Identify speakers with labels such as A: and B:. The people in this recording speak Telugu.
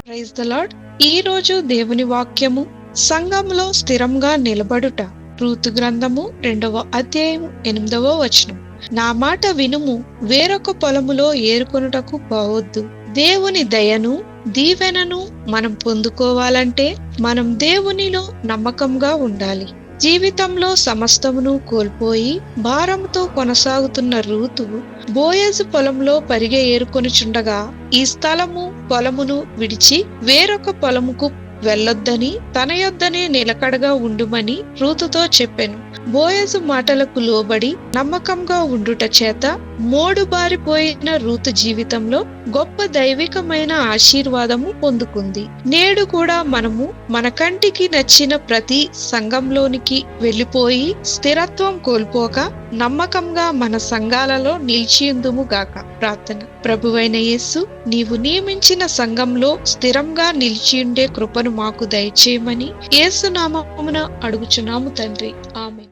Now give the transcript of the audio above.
A: Praise the lord. ఈ రోజు దేవుని వాక్యము సంఘంలో స్థిరంగా నిలబడుట. రూతు గ్రంథము 2వ అధ్యాయం 8వ వచనం. నా మాట వినుము, వేరొక పొలములో ఏరుకొనుటకు పోవద్దు. దేవుని దయను దీవెనను మనం పొందుకోవాలంటే మనం దేవునిలో నమ్మకంగా ఉండాలి. జీవితంలో సమస్తమును కోల్పోయి భారంతో కొనసాగుతున్న రూతు బోయజు పొలంలో పరిగె ఏరుకొనుచుండగా ఈ స్థలము పొలమును విడిచి వేరొక పొలముకు వెళ్ళొద్దని, తన యొద్దనే నిలకడగా ఉండుమని రూతుతో చెప్పెను. బోయజు మాటలకు లోబడి నమ్మకంగా ఉండుట చేత మోడుబారిపోయిన రూతు జీవితంలో గొప్ప దైవికమైన ఆశీర్వాదము పొందుకుంది. నేడు కూడా మనము మన కంటికి నచ్చిన ప్రతి సంఘంలోనికి వెళ్ళిపోయి స్థిరత్వం కోల్పోక నమ్మకంగా మన సంఘాలలో నిలిచియుందుము గాక. ప్రార్థన. ప్రభువైన యేసు, నీవు నియమించిన సంఘంలో స్థిరంగా నిలిచియుండే కృపను మాకు దయచేయమని యేసు నామమున అడుగుచున్నాము తండ్రి. ఆమేన్.